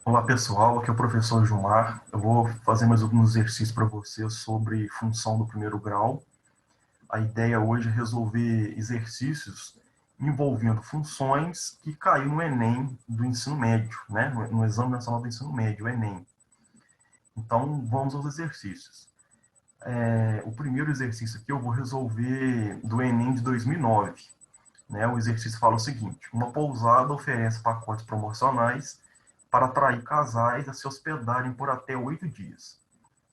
Olá pessoal, aqui é o professor Gilmar. Eu vou fazer mais alguns exercícios para vocês sobre função do primeiro grau. A ideia hoje é resolver exercícios envolvendo funções que caiu no Enem do ensino médio, né? No Exame Nacional do Ensino Médio, o Enem. Então, vamos aos exercícios. O primeiro exercício aqui eu vou resolver do Enem de 2009. Né? O exercício fala o seguinte: uma pousada oferece pacotes promocionais para atrair casais a se hospedarem por até 8 dias.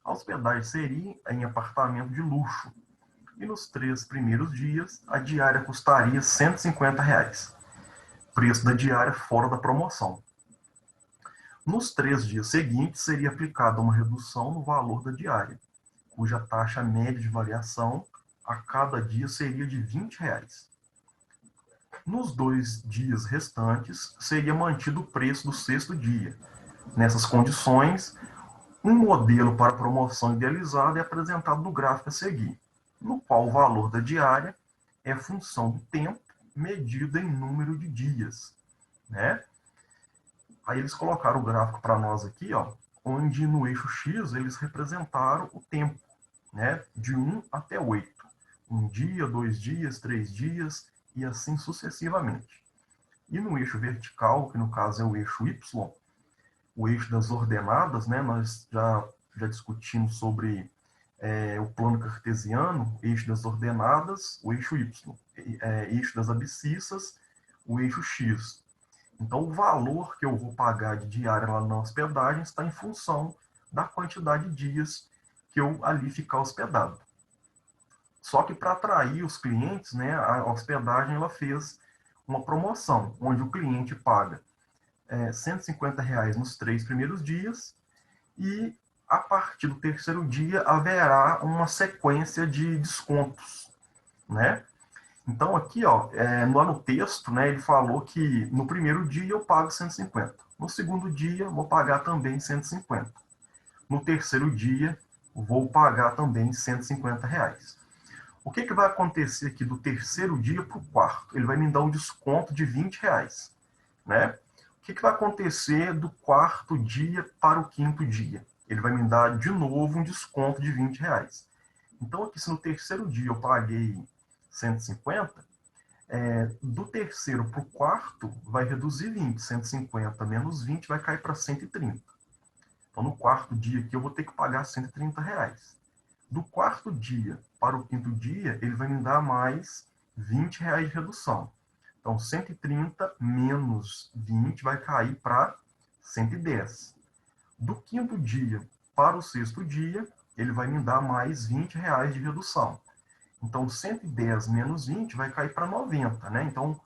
A hospedagem seria em apartamento de luxo. E nos 3 primeiros dias, a diária custaria R$ 150. Preço da diária fora da promoção. Nos 3 dias seguintes, seria aplicada uma redução no valor da diária, cuja taxa média de variação a cada dia seria de R$ 20. Nos 2 dias restantes, seria mantido o preço do sexto dia. Nessas condições, um modelo para promoção idealizado é apresentado no gráfico a seguir, no qual o valor da diária é função do tempo medido em número de dias, né? Aí eles colocaram o gráfico para nós aqui, ó, onde no eixo X eles representaram o tempo, né, de 1 até 8. Um dia, 2 dias, 3 dias e assim sucessivamente. E no eixo vertical, que no caso é o eixo Y, o eixo das ordenadas, né, nós já discutimos sobre o plano cartesiano, eixo das ordenadas, o eixo Y, eixo das abscissas, o eixo X. Então, o valor que eu vou pagar de diária lá na hospedagem está em função da quantidade de dias que eu ali ficar hospedado. Só que para atrair os clientes, né, a hospedagem ela fez uma promoção, onde o cliente paga R$ 150 nos 3 primeiros dias e a partir do terceiro dia haverá uma sequência de descontos, né? Então aqui, ó, lá no texto, né, ele falou que no primeiro dia eu pago 150, no segundo dia vou pagar também 150, no terceiro dia vou pagar também R$ 150. O que vai acontecer aqui do terceiro dia para o quarto? Ele vai me dar um desconto de R$ 20, né? O que vai acontecer do quarto dia para o quinto dia? Ele vai me dar de novo um desconto de R$ 20. Então, aqui, se no terceiro dia eu paguei 150, do terceiro para o quarto vai reduzir 20. 150 menos 20 vai cair para 130. Então, no quarto dia aqui eu vou ter que pagar R$ 130. Do quarto dia para o quinto dia, ele vai me dar mais R$ 20 de redução. Então, 130 menos 20 vai cair para 110. Do quinto dia para o sexto dia, ele vai me dar mais R$ 20 de redução. Então, 110 menos 20 vai cair para 90, né? Então,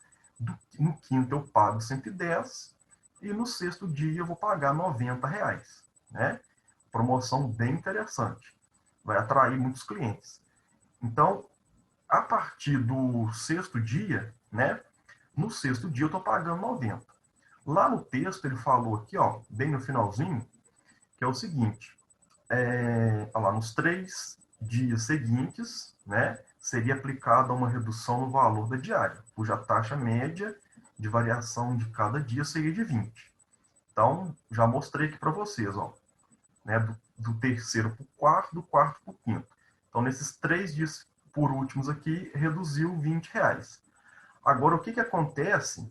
no quinto eu pago 110 e no sexto dia eu vou pagar R$ 90, né? Promoção bem interessante. Vai atrair muitos clientes. Então, a partir do sexto dia, né? No sexto dia eu estou pagando 90. Lá no texto ele falou aqui, ó, bem no finalzinho, que é o seguinte: lá, nos 3 dias seguintes, né, seria aplicada uma redução no valor da diária, cuja taxa média de variação de cada dia seria de 20. Então, já mostrei aqui para vocês, ó, né, do terceiro para o quarto, do quarto para o quinto. Então, nesses 3 dias por últimos aqui, reduziu R$ 20. Agora, o que acontece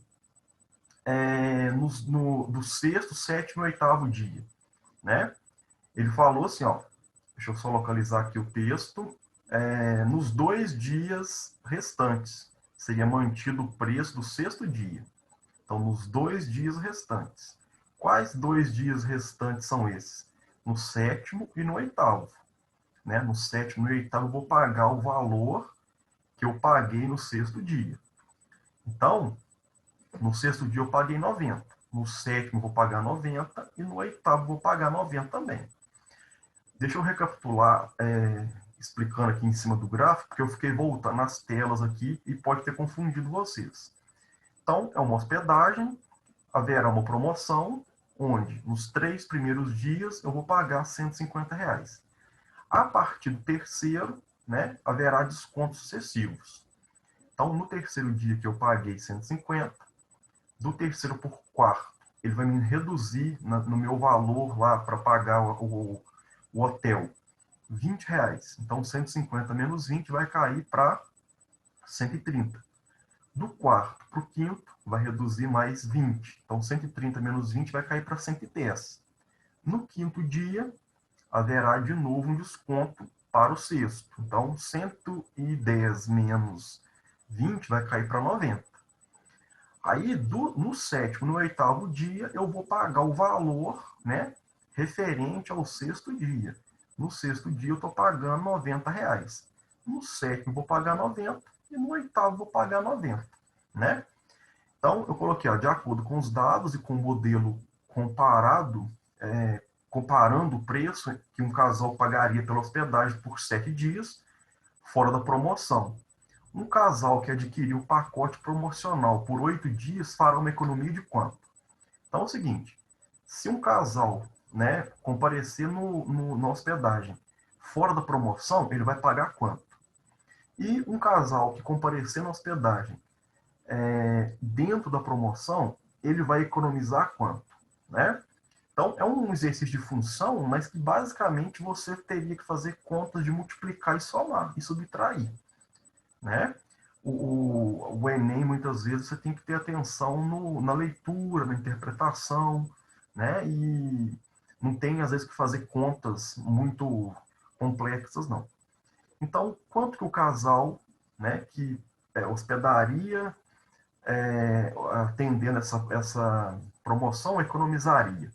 do sexto, sétimo e oitavo dia, né? Ele falou assim, ó, deixa eu só localizar aqui o texto, nos 2 dias restantes, seria mantido o preço do sexto dia. Então, nos 2 dias restantes. Quais 2 dias restantes são esses? No sétimo e no oitavo. Né? No sétimo e oitavo, eu vou pagar o valor que eu paguei no sexto dia. Então, no sexto dia eu paguei 90. No sétimo eu vou pagar 90 e no oitavo eu vou pagar 90 também. Deixa eu recapitular, explicando aqui em cima do gráfico, porque eu fiquei voltando nas telas aqui e pode ter confundido vocês. Então, é uma hospedagem, haverá uma promoção, onde nos 3 primeiros dias eu vou pagar R$ 150. A partir do terceiro, né, haverá descontos sucessivos. Então, no terceiro dia que eu paguei 150, do terceiro por quarto ele vai me reduzir no meu valor lá para pagar o hotel R$ 20. Então, 150 menos 20 vai cair para 130. Do quarto para o quinto, vai reduzir mais 20. Então, 130 menos 20 vai cair para 110. No quinto dia, haverá de novo um desconto para o sexto. Então, 110 menos 20 vai cair para 90. Aí, no sétimo, no oitavo dia, eu vou pagar o valor, né, referente ao sexto dia. No sexto dia, eu estou pagando R$ 90. No sétimo, vou pagar 90. E no oitavo, vou pagar 90. Né? Então, eu coloquei, ó, de acordo com os dados e com o modelo comparado, comparando o preço que um casal pagaria pela hospedagem por 7 dias, fora da promoção. Um casal que adquiriu o pacote promocional por 8 dias fará uma economia de quanto? Então é o seguinte, se um casal, né, comparecer na hospedagem fora da promoção, ele vai pagar quanto? E um casal que comparecer na hospedagem dentro da promoção, ele vai economizar quanto? Né? Então, é um exercício de função, mas que basicamente você teria que fazer contas de multiplicar e somar e subtrair. Né? O Enem, muitas vezes, você tem que ter atenção na leitura, na interpretação, né? E não tem, às vezes, que fazer contas muito complexas, não. Então, quanto que o casal, né, que hospedaria atendendo essa promoção economizaria,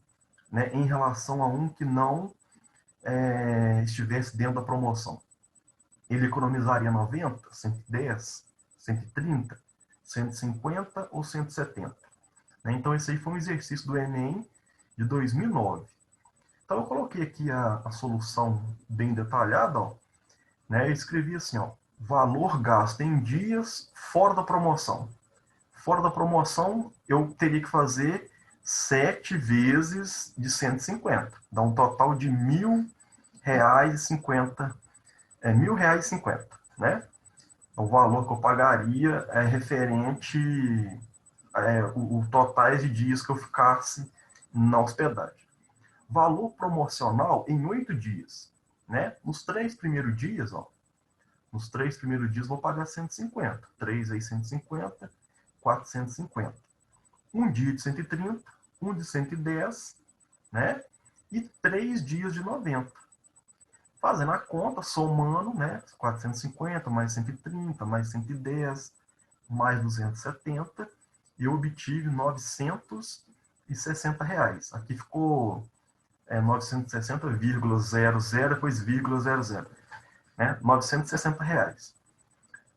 né, em relação a um que não estivesse dentro da promoção? Ele economizaria 90, 110, 130, 150 ou 170? Né? Então, esse aí foi um exercício do Enem de 2009. Então, eu coloquei aqui a solução bem detalhada, ó, né? Eu escrevi assim, ó, valor gasto em dias fora da promoção. Fora da promoção, eu teria que fazer 7 vezes de 150. Dá um total de R$ 1.000,50. R$ 1.000,50, né? O valor que eu pagaria é referente o totais de dias que eu ficasse na hospedagem. Valor promocional em 8 dias, né? Nos 3 primeiros dias, ó, nos 3 primeiros dias vou pagar 150. 3 aí 150, 450. Um dia de 130, um de 110, né? E 3 dias de 90. Fazendo a conta, somando, né? 450 mais 130 mais 110 mais 270, eu obtive R$ 960. Aqui ficou 960,00, depois vírgula 00. Né? R$ 960.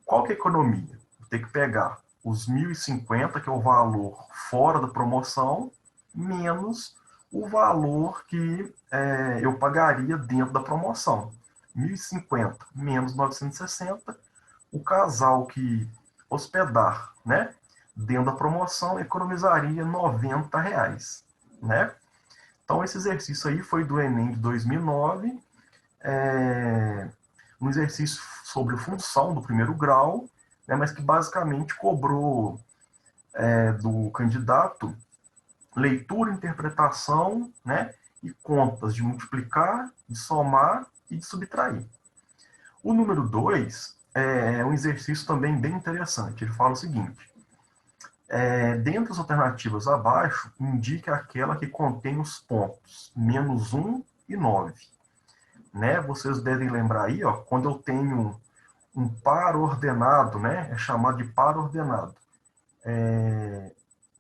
Qual que é a economia? Vou ter que pegar os 1.050, que é o valor fora da promoção, menos o valor que eu pagaria dentro da promoção. 1.050 menos 960, o casal que hospedar, né, dentro da promoção economizaria R$ 90. Né? Então, esse exercício aí foi do Enem de 2009, um exercício sobre função do primeiro grau, né, mas que basicamente cobrou do candidato leitura, interpretação, né, e contas de multiplicar, de somar e de subtrair. O número 2 é um exercício também bem interessante. Ele fala o seguinte: dentre as alternativas abaixo, indique aquela que contém os pontos menos 1 e 9. Né? Vocês devem lembrar aí, ó, quando eu tenho um par ordenado, né, é chamado de par ordenado,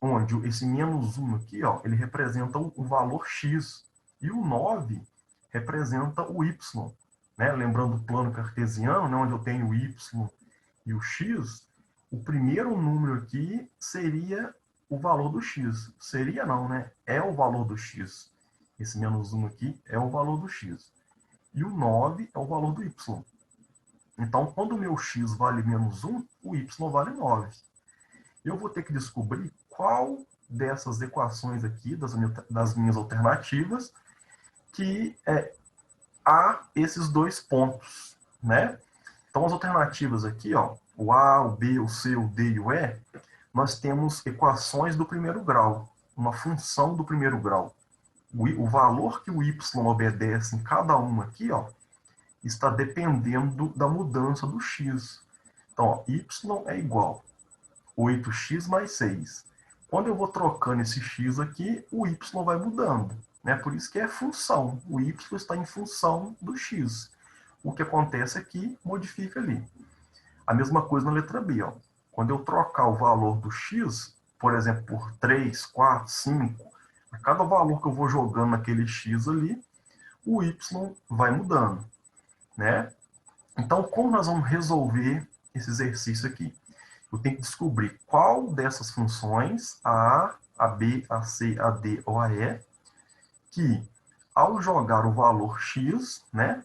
onde esse menos 1 aqui, ó, ele representa o valor x, e o 9 representa o y. Né? Lembrando o plano cartesiano, né, onde eu tenho o y e o x, o primeiro número aqui seria o valor do x. Seria não, né? É o valor do x. Esse menos 1 aqui é o valor do x. E o 9 é o valor do y. Então, quando o meu x vale menos 1, o y vale 9. Eu vou ter que descobrir qual dessas equações aqui, das minhas alternativas, que há esses dois pontos, né? Então, as alternativas aqui, ó, o A, o B, o C, o D e o E, nós temos equações do primeiro grau. uma função do primeiro grau. O valor que o y obedece em cada uma aqui, ó, está dependendo da mudança do x. Então, ó, y é igual a 8x mais 6. Quando eu vou trocando esse x aqui, o y vai mudando. Né? Por isso que é função. O y está em função do x. O que acontece aqui, modifica ali. A mesma coisa na letra B. Ó. Quando eu trocar o valor do x, por exemplo, por 3, 4, 5, a cada valor que eu vou jogando naquele x ali, o y vai mudando. Né? Então, como nós vamos resolver esse exercício aqui? Eu tenho que descobrir qual dessas funções, a B, a C, a D ou a E, que ao jogar o valor x, né,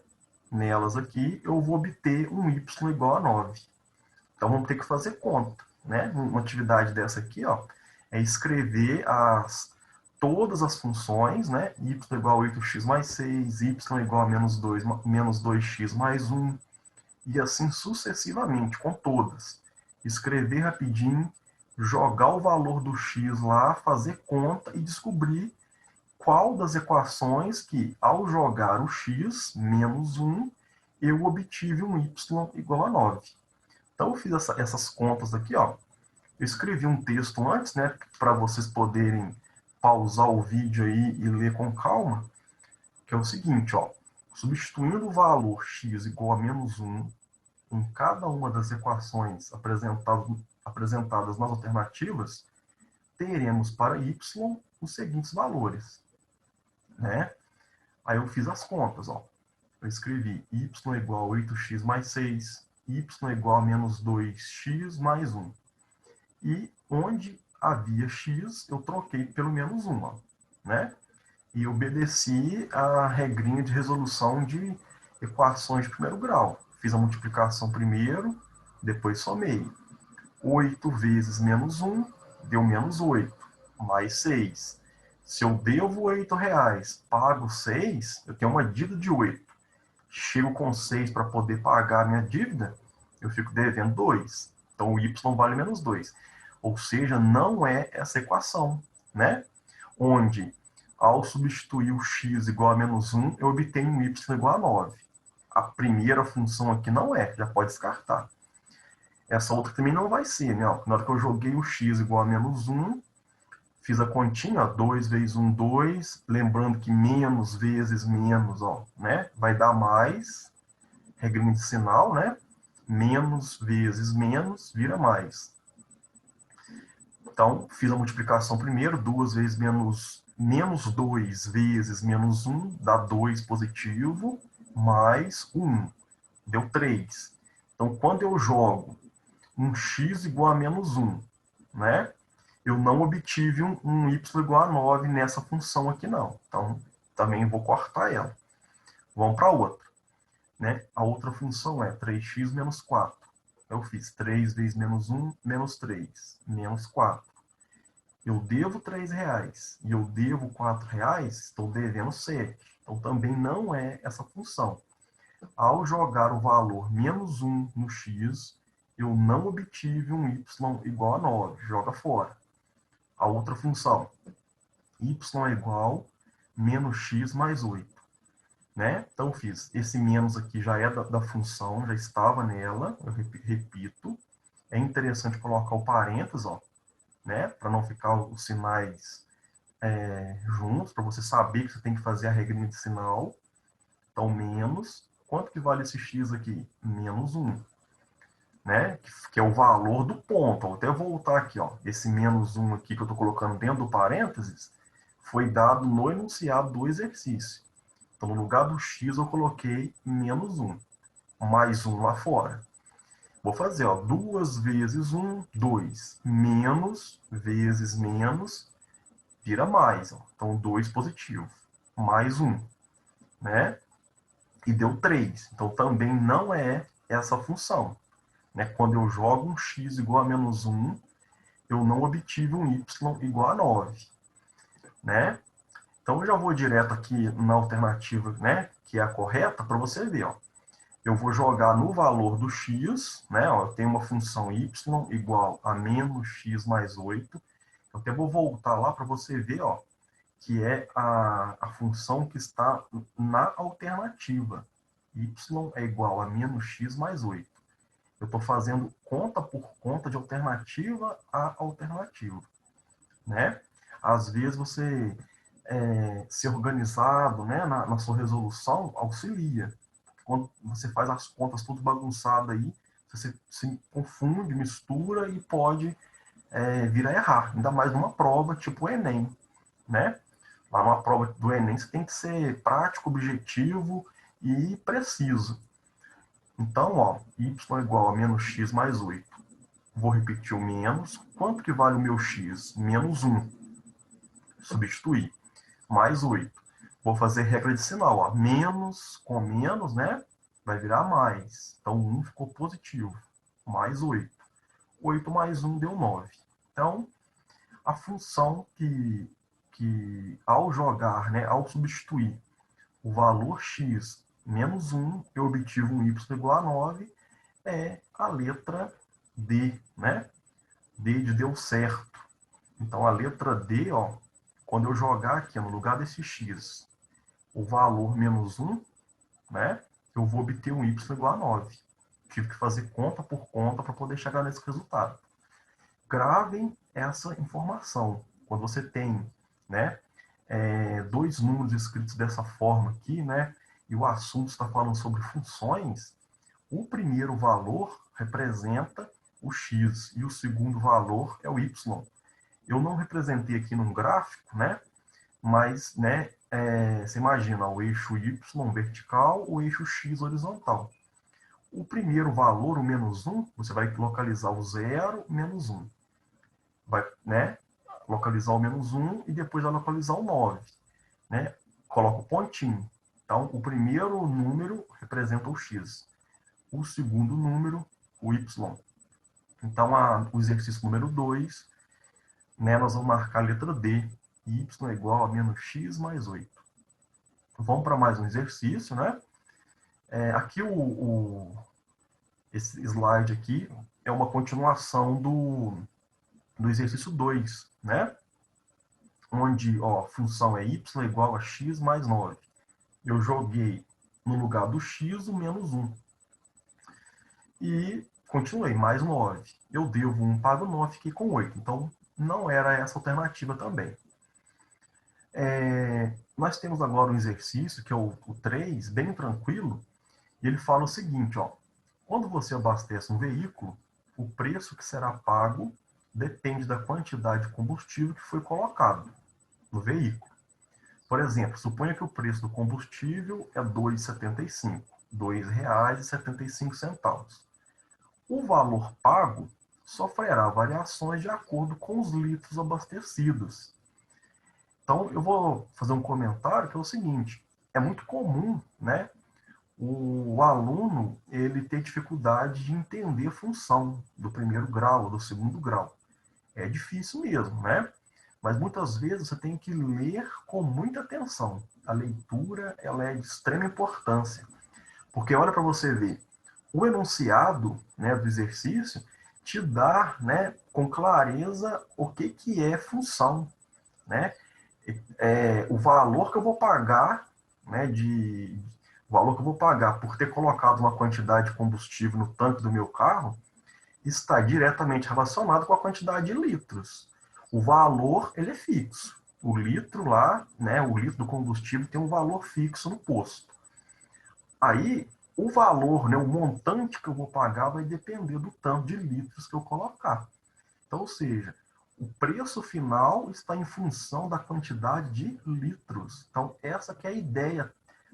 nelas aqui, eu vou obter um y igual a 9. Então, vamos ter que fazer conta. Né? Uma atividade dessa aqui, ó, é escrever todas as funções, né? Y igual a 8x mais 6, y igual a menos 2x mais 1, e assim sucessivamente, com todas. Escrever rapidinho, jogar o valor do x lá, fazer conta e descobrir qual das equações que, ao jogar o x menos 1, eu obtive um y igual a 9. Então, eu fiz essas contas aqui, ó. Eu escrevi um texto antes, né, para vocês poderem pausar o vídeo aí e ler com calma, que é o seguinte, ó. Substituindo o valor x igual a menos 1 em cada uma das equações apresentadas nas alternativas, teremos para y os seguintes valores. Né? Aí eu fiz as contas. Ó. Eu escrevi y igual a 8x mais 6, y igual a menos 2x mais 1. E onde havia x, eu troquei pelo menos 1. Ó, né? E obedeci a regrinha de resolução de equações de primeiro grau. Fiz a multiplicação primeiro, depois somei. 8 vezes menos 1 deu menos 8, mais 6. Se eu devo R$8, pago 6, eu tenho uma dívida de 8. Chego com 6 para poder pagar a minha dívida, eu fico devendo 2. Então o y vale menos 2. Ou seja, não é essa equação, né? Onde, ao substituir o x igual a menos 1, eu obtenho um y igual a 9. A primeira função aqui não é, já pode descartar. Essa outra também não vai ser, né? Na hora que eu joguei o x igual a menos 1, fiz a continha, ó, 2 vezes 1, 2. Lembrando que menos vezes menos, ó, né? Vai dar mais. Regrinha de sinal, né? Menos vezes menos vira mais. Então, fiz a multiplicação primeiro, 2 vezes menos 2 vezes menos 1, dá 2 positivo, mais 1, deu 3. Então, quando eu jogo um x igual a menos 1, né? Eu não obtive um y igual a 9 nessa função aqui, não. Então, também vou cortar ela. Vamos para a outra. Né? A outra função é 3x menos 4. Eu fiz 3 vezes menos 1, menos 3, menos 4. Eu devo R$3 e eu devo R$4, estou devendo 7. Então, também não é essa função. Ao jogar o valor menos 1 no x, eu não obtive um y igual a 9. Joga fora. A outra função, y é igual a menos x mais 8. Né? Então, eu fiz esse menos aqui, já é da função, já estava nela, eu repito. É interessante colocar o parênteses, ó, né? Para não ficar os sinais juntos, para você saber que você tem que fazer a regrinha de sinal. Então, menos. Quanto que vale esse x aqui? Menos 1. Né? Que é o valor do ponto. Vou até voltar aqui. Ó. Esse menos 1 aqui que eu estou colocando dentro do parênteses foi dado no enunciado do exercício. Então, no lugar do x, eu coloquei menos 1. Mais 1 lá fora. Vou fazer, ó, 2 vezes 1, 2. Menos vezes menos vira mais. Ó. Então, 2 positivo. Mais 1. Né? E deu 3. Então, também não é essa função. Né? Quando eu jogo um x igual a menos 1, eu não obtive um y igual a 9. Né? Então, eu já vou direto aqui na alternativa, né, que é a correta, para você ver. Ó. Eu vou jogar no valor do x, né, ó, eu tenho uma função y igual a menos x mais 8. Eu até vou voltar lá para você ver, ó, que é a função que está na alternativa. Y é igual a menos x mais 8. Eu estou fazendo conta por conta de alternativa a alternativa, né? Às vezes você ser organizado, né, na sua resolução auxilia. Quando você faz as contas tudo bagunçado aí, você se confunde, mistura e pode vir a errar. Ainda mais numa prova tipo o Enem, né? Lá numa prova do Enem você tem que ser prático, objetivo e preciso. Então, ó, y é igual a menos x mais 8. Vou repetir o menos. Quanto que vale o meu x? Menos 1. Substituir. Mais 8. Vou fazer regra de sinal. Ó. Menos com menos, né? Vai virar mais. Então, 1 ficou positivo. Mais 8. 8 mais 1 deu 9. Então, a função que ao jogar, né, ao substituir o valor x menos 1, eu obtive um y igual a 9, é a letra D, né? D de deu certo. Então, a letra D, ó, quando eu jogar aqui no lugar desse x o valor menos 1, né, eu vou obter um y igual a 9. Tive que fazer conta por conta para poder chegar nesse resultado. Gravem essa informação. Quando você tem, né, dois números escritos dessa forma aqui, né, e o assunto está falando sobre funções, o primeiro valor representa o x e o segundo valor é o y. Eu não representei aqui num gráfico, né, mas, né, você imagina o eixo y vertical, o eixo x horizontal. O primeiro valor, o menos 1, você vai localizar o 0, menos 1. Vai, né, localizar o menos 1 e depois vai localizar o 9. Né? Coloca o pontinho. Então, o primeiro número representa o x. O segundo número, o y. Então, o exercício número 2, né, nós vamos marcar a letra D. Y é igual a menos x mais 8. Vamos para mais um exercício, né? Aqui esse slide aqui é uma continuação do exercício 2, né? Onde ó, a função é y igual a x mais 9. Eu joguei no lugar do x o menos 1. E continuei, mais 9. Eu devo 1, pago 9, fiquei com 8. Então, não era essa alternativa também. Nós temos agora um exercício, que é o 3, bem tranquilo, e ele fala o seguinte, ó, quando você abastece um veículo, o preço que será pago depende da quantidade de combustível que foi colocado no veículo. Por exemplo, suponha que o preço do combustível é R$ 2,75, R$ 2,75. O valor pago sofrerá variações de acordo com os litros abastecidos. Então, eu vou fazer um comentário que é o seguinte, é muito comum, né, o aluno ele ter dificuldade de entender a função do primeiro grau ou do segundo grau. É difícil mesmo, né? Mas muitas vezes você tem que ler com muita atenção. A leitura ela é de extrema importância. Porque olha para você ver, o enunciado, né, do exercício te dá, né, com clareza o que é função. Né? O valor que eu vou pagar, né, o valor que eu vou pagar por ter colocado uma quantidade de combustível no tanque do meu carro está diretamente relacionado com a quantidade de litros. O valor, ele é fixo. O litro lá, né, o litro do combustível tem um valor fixo no posto. Aí, o valor, né, o montante que eu vou pagar vai depender do tanto de litros que eu colocar. Então, ou seja, o preço final está em função da quantidade de litros. Então, essa que é a ideia,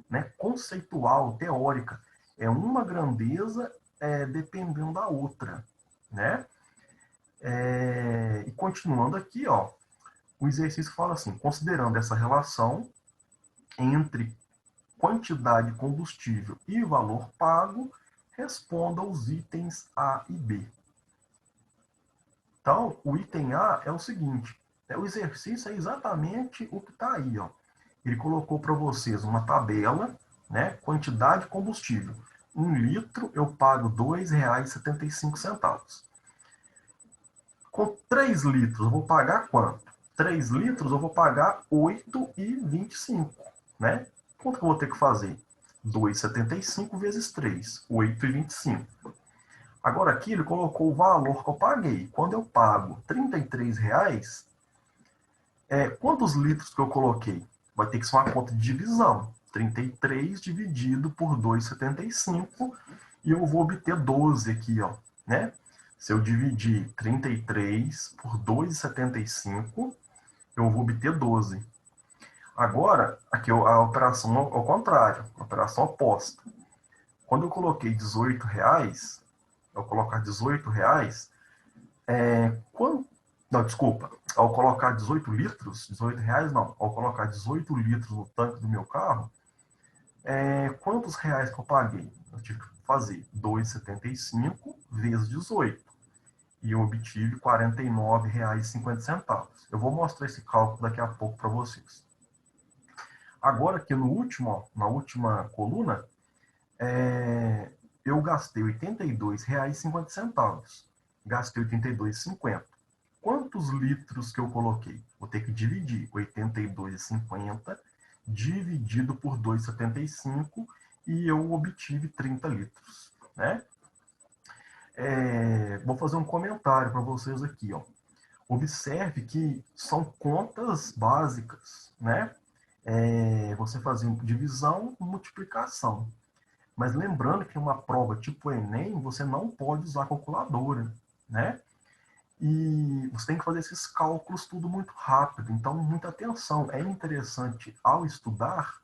né, conceitual, teórica. É uma grandeza dependendo da outra. Né? E continuando aqui, ó, o exercício fala assim, considerando essa relação entre quantidade de combustível e valor pago, responda os itens A e B. Então, o item A é o seguinte, o exercício é exatamente o que está aí. Ó. Ele colocou para vocês uma tabela, né, quantidade de combustível. 1 litro eu pago R$ 2,75. Com 3 litros, eu vou pagar quanto? 3 litros, eu vou pagar 8,25, né? Quanto que eu vou ter que fazer? 2,75 vezes 3, 8,25. Agora aqui ele colocou o valor que eu paguei. Quando eu pago R$ 33, quantos litros que eu coloquei? Vai ter que ser uma conta de divisão. 33 dividido por 2,75 e eu vou obter 12 aqui, ó, né? Se eu dividir 33 por 2,75, eu vou obter 12. Agora, aqui a operação ao contrário, a operação oposta. Quando eu coloquei R$ 18, ao colocar R$ 18, quando, não, desculpa, ao colocar 18 litros, R$ 18 não, ao colocar 18 litros no tanque do meu carro, quantos reais que eu paguei? Eu tive que fazer 2,75 vezes 18 e eu obtive R$ 49,50. Eu vou mostrar esse cálculo daqui a pouco para vocês. Agora aqui no último, ó, na última coluna, eu gastei R$ 82,50. Gastei R$ 82,50. Quantos litros que eu coloquei? Vou ter que dividir 82,50 dividido por 2,75 e eu obtive 30 litros, né? Vou fazer um comentário para vocês aqui, ó. Observe que são contas básicas, né? Você fazendo divisão, multiplicação. Mas lembrando que uma prova tipo Enem, você não pode usar calculadora, né? E você tem que fazer esses cálculos tudo muito rápido. Então, muita atenção. É interessante, ao estudar,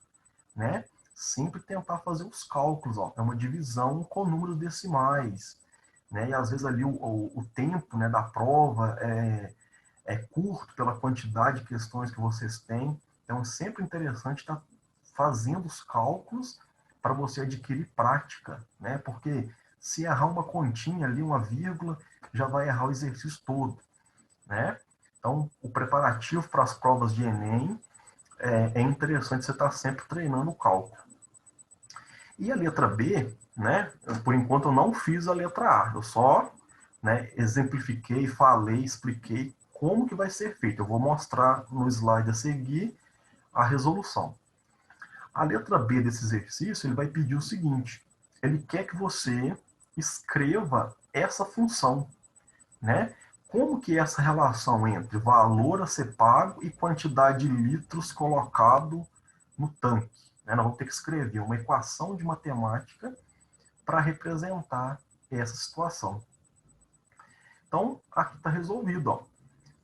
né, sempre tentar fazer os cálculos. Ó. É uma divisão com números decimais. Né? E às vezes ali o tempo, né, da prova é curto pela quantidade de questões que vocês têm. Então, é sempre interessante estar fazendo os cálculos para você adquirir prática, né? Porque se errar uma continha ali, uma vírgula, já vai errar o exercício todo, né? Então, o preparativo para as provas de Enem é interessante você estar sempre treinando o cálculo. E a letra B, né? Por enquanto eu não fiz a letra A, eu só, né, exemplifiquei, falei, expliquei como que vai ser feito. Eu vou mostrar no slide a seguir a resolução. A letra B desse exercício, ele vai pedir o seguinte, ele quer que você escreva essa função, né? Como que é essa relação entre valor a ser pago e quantidade de litros colocado no tanque? Né? Nós vamos ter que escrever uma equação de matemática para representar essa situação. Então, aqui está resolvido, ó,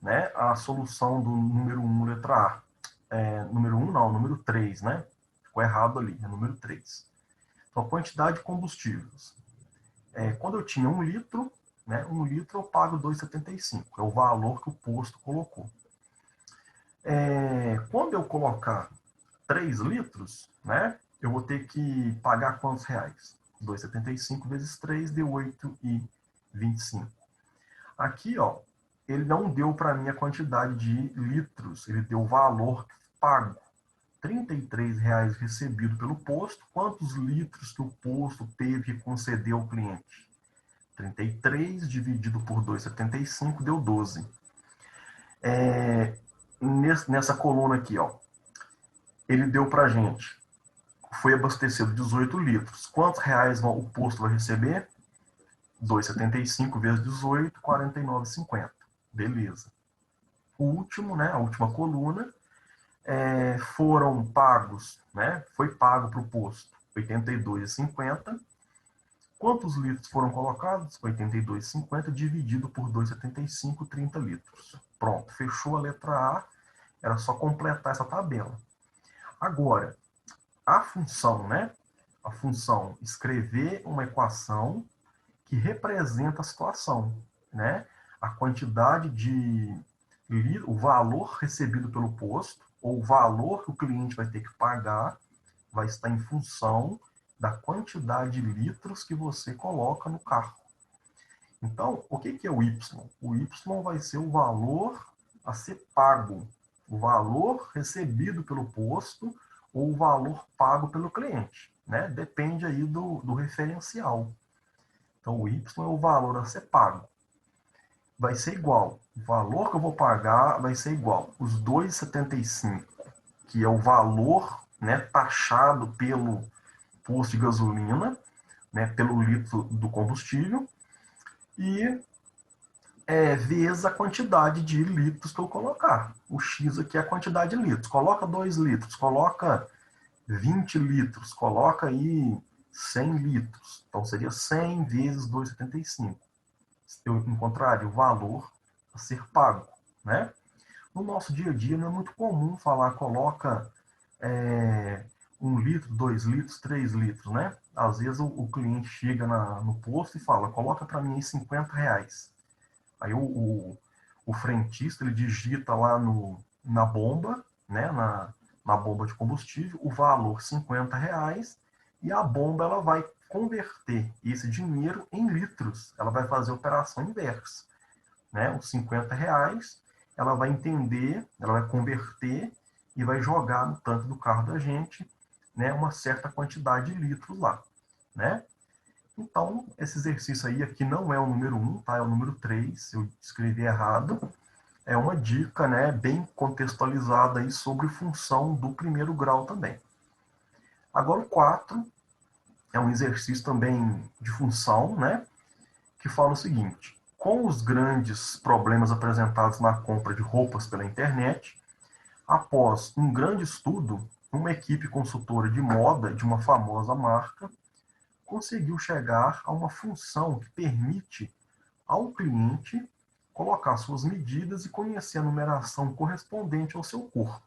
né? A solução do número 1, letra A. Número 1 não, número 3, né? Ficou errado ali, é número 3. Então, a quantidade de combustíveis. Quando eu tinha 1 litro, né, 1 litro eu pago 2,75. É o valor que o posto colocou. Quando eu colocar 3 litros, né, eu vou ter que pagar quantos reais? 2,75 vezes 3 deu 8,25. Aqui, ó, ele não deu para mim a quantidade de litros, ele deu o valor pago. R$ 33,00 recebido pelo posto. Quantos litros que o posto teve que conceder ao cliente? 33 dividido por 2,75 deu 12. Nessa coluna aqui, ó, ele deu para a gente, foi abastecido 18 litros. Quantos reais o posto vai receber? 2,75 vezes 18, R$ 49,50. Beleza. O último, né, a última coluna, foram pagos, né, foi pago para o posto R$ 82,50. Quantos litros foram colocados? 82,50 dividido por 2,75, 30 litros. Pronto, fechou a letra A. Era só completar essa tabela. Agora, a função, né? A função escrever uma equação que representa a situação, né? A quantidade de o valor recebido pelo posto ou o valor que o cliente vai ter que pagar vai estar em função da quantidade de litros que você coloca no carro. Então, o que é o Y? O Y vai ser o valor a ser pago, o valor recebido pelo posto ou o valor pago pelo cliente, né? Depende aí do referencial. Então, o Y é o valor a ser pago. vai ser igual. O valor que eu vou pagar vai ser igual. Os 2,75, que é o valor, né, taxado pelo posto de gasolina, né, pelo litro do combustível, e vezes a quantidade de litros que eu colocar. O X aqui é a quantidade de litros. Coloca 2 litros, coloca 20 litros, coloca aí 100 litros. Então seria 100 vezes 2,75. Eu encontraria o valor a ser pago, né? No nosso dia a dia não é muito comum falar coloca 1 litro, 2 litros, 3 litros, né? Às vezes o cliente chega no posto e fala, coloca para mim aí R$ 50. Aí o frentista ele digita lá na bomba, né? Na bomba de combustível, o valor R$ 50, e a bomba ela vai converter esse dinheiro em litros. Ela vai fazer a operação inversa, né? Os R$ 50, ela vai entender, ela vai converter e vai jogar no tanque do carro da gente, né? Uma certa quantidade de litros lá, né? Então, esse exercício aí aqui não é o número 1, tá? É o número 3. Eu escrevi errado. É uma dica, né, bem contextualizada aí sobre função do primeiro grau também. Agora o 4 é um exercício também de função, né, que fala o seguinte: com os grandes problemas apresentados na compra de roupas pela internet, após um grande estudo, uma equipe consultora de moda de uma famosa marca conseguiu chegar a uma função que permite ao cliente colocar suas medidas e conhecer a numeração correspondente ao seu corpo.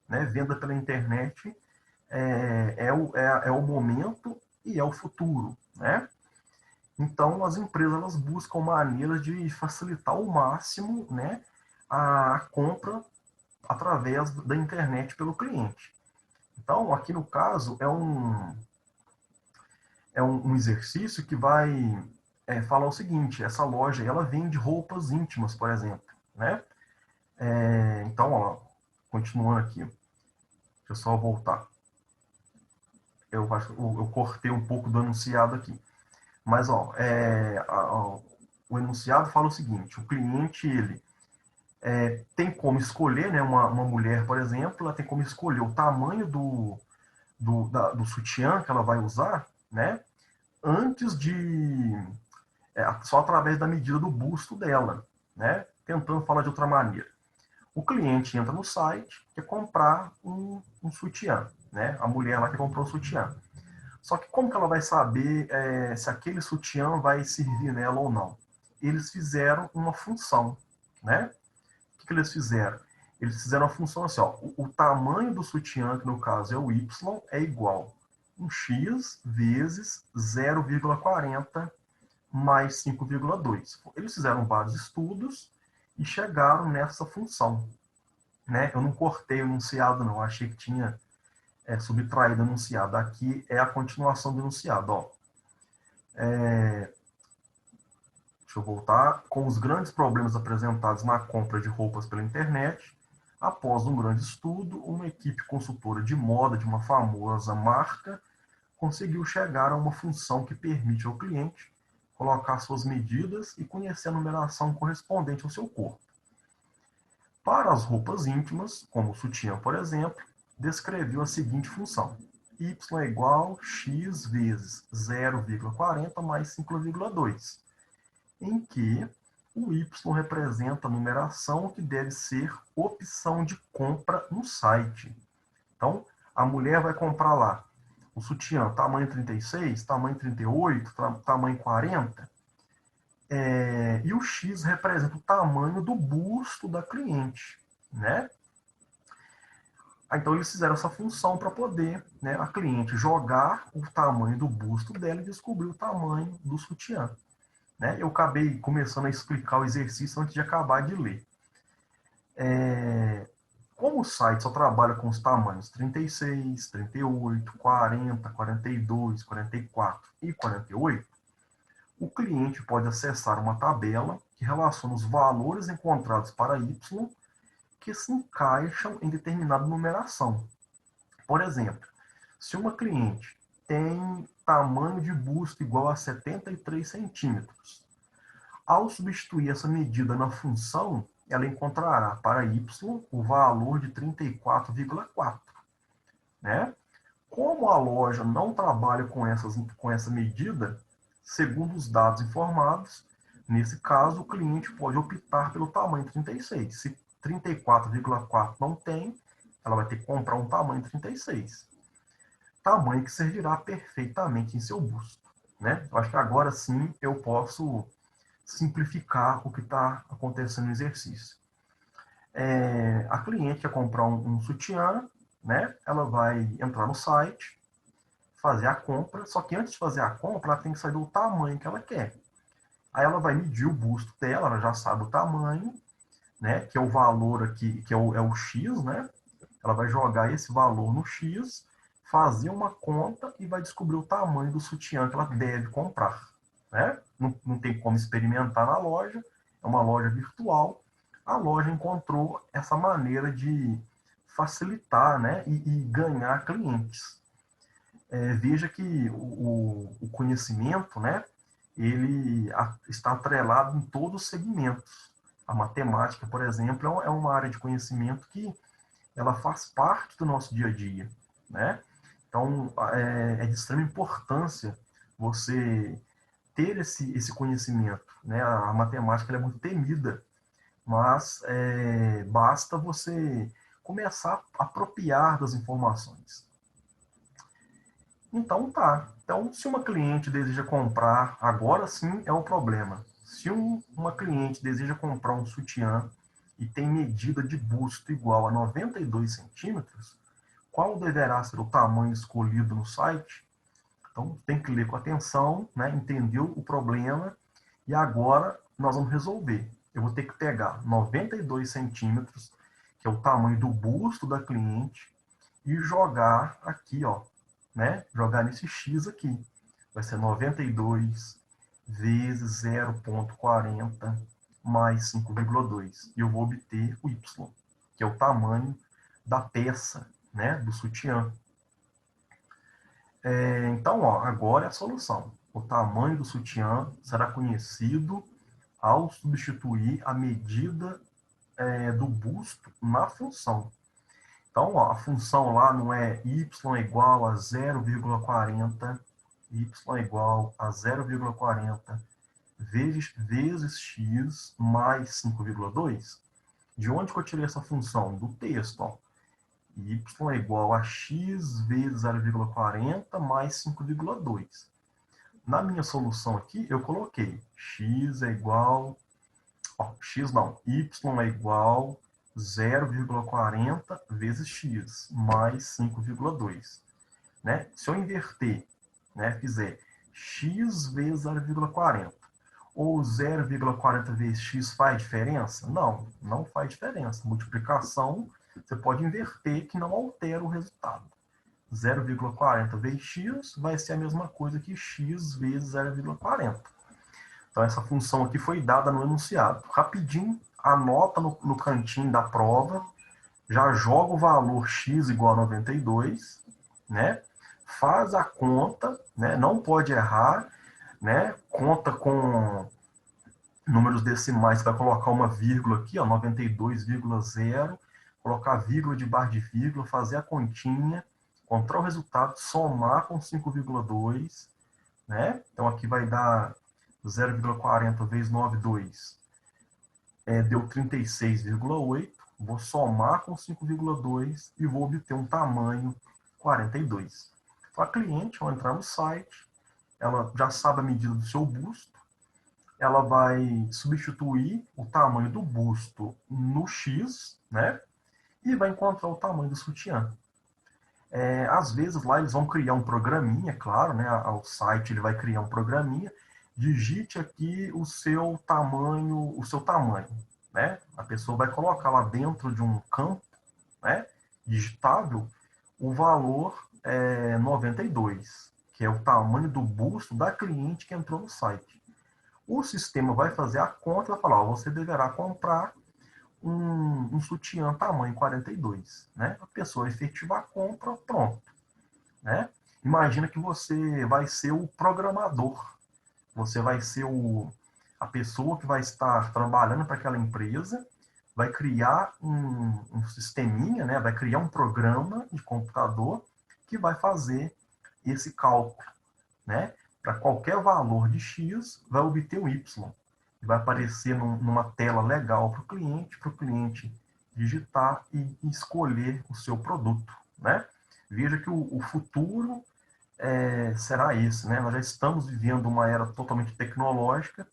Né? Venda pela internet é o momento e é o futuro. Né? Então, as empresas elas buscam maneiras de facilitar ao máximo, né, a compra através da internet pelo cliente. Então, aqui no caso, é um exercício que vai falar o seguinte: essa loja ela vende roupas íntimas, por exemplo. Né? Então, ó, continuando aqui, deixa eu só voltar. Eu cortei um pouco do enunciado aqui. Mas ó, o enunciado fala o seguinte: o cliente ele tem como escolher, né, uma mulher, por exemplo, ela tem como escolher o tamanho do sutiã que ela vai usar, né, antes de só através da medida do busto dela, né? Tentando falar de outra maneira. O cliente entra no site, quer comprar um sutiã, né? A mulher lá que comprou o sutiã. Só que como que ela vai saber se aquele sutiã vai servir nela ou não? Eles fizeram uma função, né? O que eles fizeram? Eles fizeram a função assim, ó, o tamanho do sutiã, que no caso é o Y, é igual um X vezes 0,40 mais 5,2. Eles fizeram vários estudos e chegaram nessa função. Né? Eu não cortei o enunciado, não. Eu achei que tinha subtraído o enunciado. Aqui é a continuação do enunciado. Ó. Deixa eu voltar. Com os grandes problemas apresentados na compra de roupas pela internet, após um grande estudo, uma equipe consultora de moda de uma famosa marca conseguiu chegar a uma função que permite ao cliente colocar suas medidas e conhecer a numeração correspondente ao seu corpo. Para as roupas íntimas, como o sutiã, por exemplo, descreveu a seguinte função: y é igual x vezes 0,40 mais 5,2, em que o y representa a numeração que deve ser opção de compra no site. Então, a mulher vai comprar lá o sutiã tamanho 36, tamanho 38, tamanho 40, e o X representa o tamanho do busto da cliente, né? Então eles fizeram essa função para poder, né, a cliente jogar o tamanho do busto dela e descobrir o tamanho do sutiã. Né? Eu acabei começando a explicar o exercício antes de acabar de ler. Como o site só trabalha com os tamanhos 36, 38, 40, 42, 44 e 48, o cliente pode acessar uma tabela que relaciona os valores encontrados para Y que se encaixam em determinada numeração. Por exemplo, se uma cliente tem tamanho de busto igual a 73 centímetros, Ao substituir essa medida na função, ela encontrará para y o valor de 34,4, né? Como a loja não trabalha com essa medida, segundo os dados informados, nesse caso, o cliente pode optar pelo tamanho 36. Se 34,4 não tem, ela vai ter que comprar um tamanho 36. Tamanho que servirá perfeitamente em seu busto, né? Eu acho que agora sim eu posso simplificar o que está acontecendo no exercício. A cliente quer comprar um sutiã, né? Ela vai entrar no site, fazer a compra, só que antes de fazer a compra, ela tem que saber o tamanho que ela quer. Aí ela vai medir o busto dela, ela já sabe o tamanho, né? Que é o valor aqui, que é o X, né? Ela vai jogar esse valor no X, fazer uma conta e vai descobrir o tamanho do sutiã que ela deve comprar, né? Não tem como experimentar na loja, é uma loja virtual. A loja encontrou essa maneira de facilitar, né? E ganhar clientes. Veja que o conhecimento, né? Ele está atrelado em todos os segmentos. A matemática, por exemplo, é uma área de conhecimento que ela faz parte do nosso dia a dia, né? Então, é de extrema importância você ter esse conhecimento, né? A matemática ela é muito temida, mas basta você começar a apropriar das informações. Então, tá. Então, se uma cliente deseja comprar, agora sim é o problema. Se uma cliente deseja comprar um sutiã e tem medida de busto igual a 92 centímetros, qual deverá ser o tamanho escolhido no site? Então, tem que ler com atenção, né? Entendeu o problema e agora nós vamos resolver. Eu vou ter que pegar 92 centímetros, que é o tamanho do busto da cliente, e jogar aqui, ó, né? Jogar nesse X aqui. Vai ser 92 vezes 0,40 mais 5,2. E eu vou obter o Y, que é o tamanho da peça, né? Do sutiã. Então, ó, agora é a solução. O tamanho do sutiã será conhecido ao substituir a medida do busto na função. Então, ó, a função lá não é y igual a 0,40, y igual a 0,40 vezes x mais 5,2. De onde que eu tirei essa função? Do texto, ó. Y é igual a x vezes 0,40 mais 5,2. Na minha solução aqui, eu coloquei x é igual... Ó, x não, y é igual 0,40 vezes x mais 5,2. Né? Se eu inverter, né, fizer x vezes 0,40 ou 0,40 vezes x faz diferença? Não, não faz diferença. Multiplicação, você pode inverter que não altera o resultado. 0,40 vezes x vai ser a mesma coisa que x vezes 0,40. Então, essa função aqui foi dada no enunciado. Rapidinho, anota no cantinho da prova, já joga o valor x igual a 92, né? Faz a conta, né? Não pode errar, né? Conta com números decimais, você vai colocar uma vírgula aqui, ó, 92,0, colocar vírgula debaixo de vírgula, fazer a continha, encontrar o resultado, somar com 5,2, né? Então aqui vai dar 0,40 vezes 9,2 deu 36,8. Vou somar com 5,2 e vou obter um tamanho 42. Então, a cliente vai entrar no site, ela já sabe a medida do seu busto, ela vai substituir o tamanho do busto no X, né? E vai encontrar o tamanho do sutiã. Às vezes lá eles vão criar um programinha, claro, né? O site ele vai criar um programinha. Digite aqui o seu tamanho, né? A pessoa vai colocar lá dentro de um campo, né? Digitável, o valor 92, que é o tamanho do busto da cliente que entrou no site. O sistema vai fazer a conta e vai falar, ó, você deverá comprar um sutiã tamanho 42, né? A pessoa efetiva a compra, pronto, né? Imagina que você vai ser o programador, você vai ser a pessoa que vai estar trabalhando para aquela empresa vai criar um sisteminha, né? Vai criar um programa de computador que vai fazer esse cálculo, né? Para qualquer valor de X, vai obter um Y. Vai aparecer numa tela legal para o cliente digitar e escolher o seu produto, né? Veja que o futuro será esse, né? Nós já estamos vivendo uma era totalmente tecnológica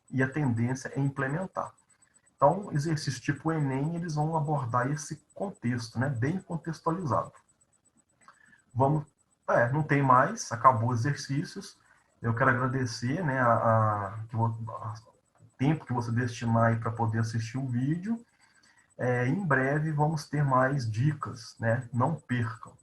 e a tendência é implementar. Então, exercícios tipo Enem, eles vão abordar esse contexto, né? Bem contextualizado. Vamos, não tem mais, acabou os exercícios. Eu quero agradecer, né, o tempo que você destinar aí para poder assistir o vídeo. Em breve vamos ter mais dicas, né? Não percam.